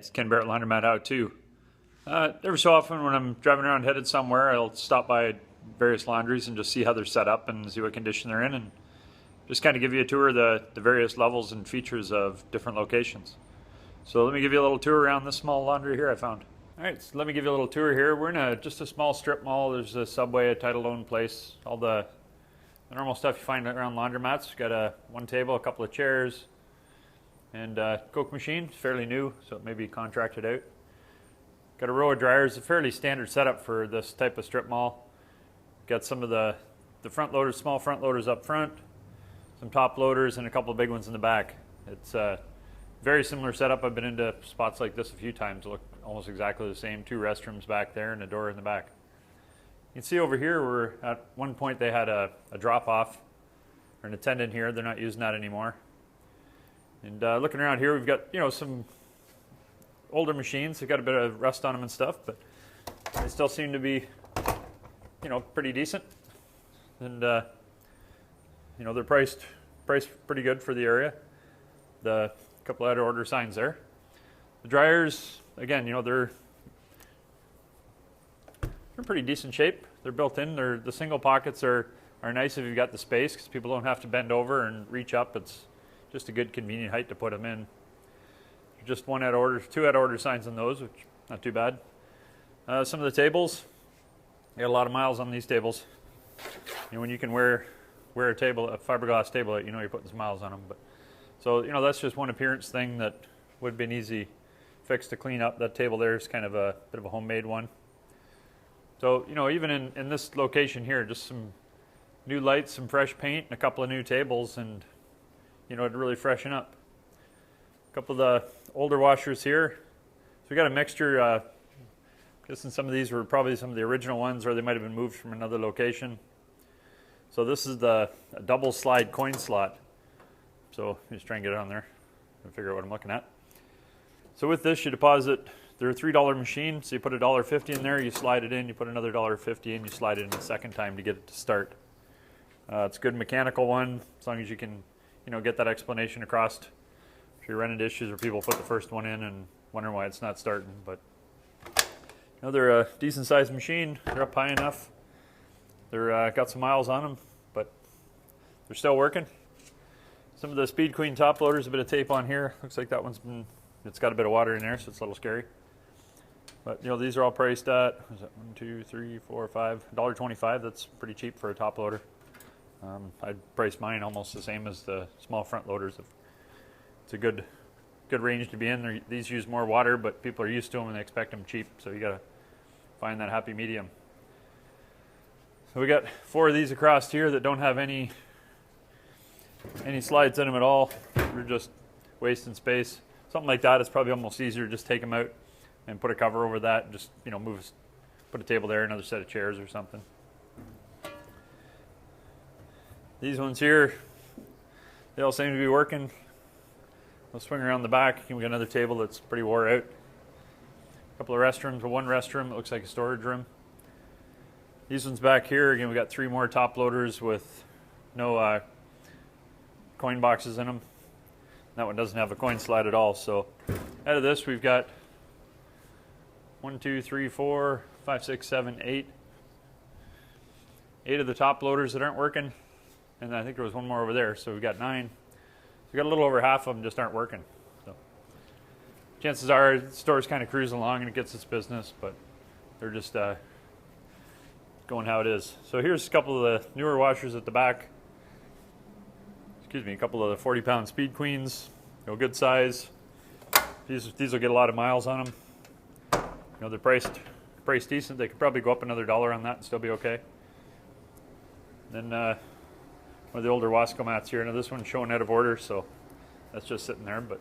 It's Ken Barrett Laundromat out too. Every so often when I'm driving around headed somewhere, I'll stop by various laundries and just see how they're set up and see what condition they're in, and just kind of give you a tour of the various levels and features of different locations. So let me give you a little tour around this small laundry here I found. Alright, so let me give you a little tour here. We're in just a small strip mall. There's a Subway, a title-owned place, all the normal stuff you find around laundromats. We've got one table, a couple of chairs, and Coke machine. It's fairly new, so it may be contracted out. Got a row of dryers, a fairly standard setup for this type of strip mall. Got some of the front loaders, small front loaders up front, some top loaders, and a couple of big ones in the back. It's a very similar setup. I've been into spots like this a few times. They look almost exactly the same. Two restrooms back there and a door in the back. You can see over here where at one point they had a drop-off or an attendant here. They're not using that anymore. And looking around here, we've got, some older machines. They've got a bit of rust on them and stuff, but they still seem to be, pretty decent. And, they're priced pretty good for the area. The couple out of order signs there. The dryers, again, they're in pretty decent shape. They're built in. The single pockets are nice if you've got the space, because people don't have to bend over and reach up. It's just a good convenient height to put them in. Just two out of order signs on those, which not too bad. Some of the tables, you got a lot of miles on these tables. When you can wear a fiberglass table, you're putting some miles on them. But so that's just one appearance thing that would have been easy fix to clean up. That table there is kind of a bit of a homemade one. So even in this location here, just some new lights, some fresh paint, and a couple of new tables, and it'd really freshen up. A couple of the older washers here. So we got a mixture. I'm guessing some of these were probably some of the original ones, or they might have been moved from another location. So this is a double slide coin slot. So just try and get it on there and figure out what I'm looking at. So with this, you deposit. They're a $3 machine, so you put $1.50 in there, you slide it in, you put another $1.50 in, you slide it in a second time to get it to start. It's a good mechanical one, as long as you can get that explanation across. If you're running into issues where people put the first one in and wondering why it's not starting. But they're a decent sized machine. They're up high enough. They're got some miles on them, but they're still working. Some of the Speed Queen top loaders, a bit of tape on here. Looks like that one's it's got a bit of water in there, so it's a little scary. But these are all priced at, what is that, $1, $2, $3, $4, $5, $1.25. That's pretty cheap for a top loader. I'd price mine almost the same as the small front loaders. It's a good range to be in. These use more water, but people are used to them and they expect them cheap, so you gotta find that happy medium. So we got 4 of these across here that don't have any slides in them at all. They're just wasting space. Something like that, it's probably almost easier to just take them out and put a cover over that and just put a table there, another set of chairs or something. These ones here, they all seem to be working. We'll swing around the back. We got another table that's pretty wore out. A couple of restrooms, one restroom, it looks like a storage room. These ones back here, again, we got 3 more top loaders with no coin boxes in them. That one doesn't have a coin slide at all. So out of this, we've got 1, 2, 3, 4, 5, 6, 7, 8. 8 of the top loaders that aren't working. And I think there was one more over there, so we've got 9. We got a little over half of them just aren't working. So chances are the store's kind of cruising along and it gets its business, but they're just going how it is. So here's a couple of the newer washers at the back. Excuse me, a couple of the 40-pound Speed Queens. Good size. These will get a lot of miles on them. They're priced decent. They could probably go up another $1 on that and still be okay. Then one of the older Laundromats here. Now this one's showing out of order, so that's just sitting there. But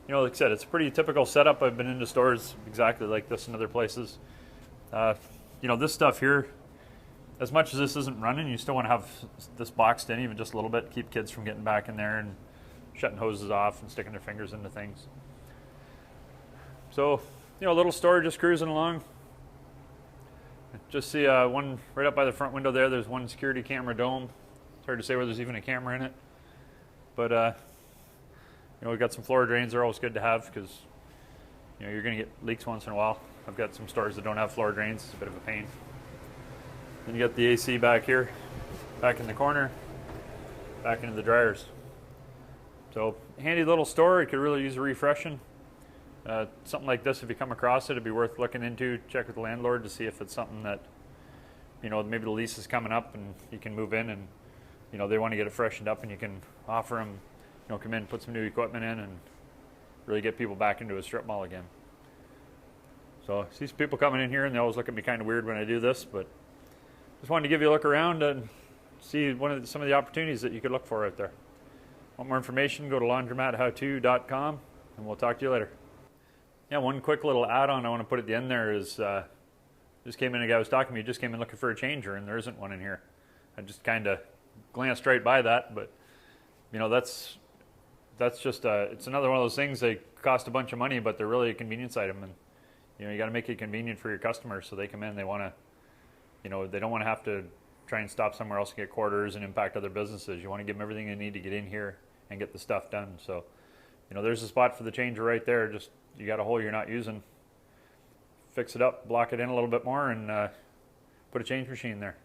like I said, it's a pretty typical setup. I've been into stores exactly like this in other places. This stuff here, as much as this isn't running, you still want to have this boxed in even just a little bit, keep kids from getting back in there and shutting hoses off and sticking their fingers into things. So a little store just cruising along. Just see one right up by the front window there. There's one security camera dome. It's hard to say whether there's even a camera in it, but we've got some floor drains. They're always good to have because You know, you're going to get leaks once in a while. I've got some stores that don't have floor drains. It's a bit of a pain. Then you got the AC back here, back in the corner, back into the dryers. So handy little store. It could really use a refreshing. Something like this, if you come across it, it'd be worth looking into. Check with the landlord to see if it's something that, you know, maybe the lease is coming up and you can move in and, you know, they want to get it freshened up, and you can offer them, you know, come in, put some new equipment in, and really get people back into a strip mall again. So I see some people coming in here, and they always look at me kind of weird when I do this, but just wanted to give you a look around and see some of the opportunities that you could look for out there. Want more information, go to laundromathowto.com, and we'll talk to you later. Yeah, one quick little add-on I want to put at the end there is, just came in, a guy was talking to me, just came in looking for a changer, and there isn't one in here. I just kind of glanced right by that, but you know, that's just it's another one of those things. They cost a bunch of money, but they're really a convenience item, and you know, you got to make it convenient for your customers so they come in, they want to, you know, they don't want to have to try and stop somewhere else and get quarters and impact other businesses. You want to give them everything they need to get in here and get the stuff done. So, you know, there's a spot for the changer right there. Just, you got a hole you're not using, fix it up, block it in a little bit more, and put a change machine there.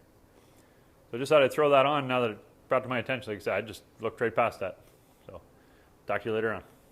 So I just thought I'd throw that on now that it brought to my attention. Like I said, I just looked right past that. So talk to you later on.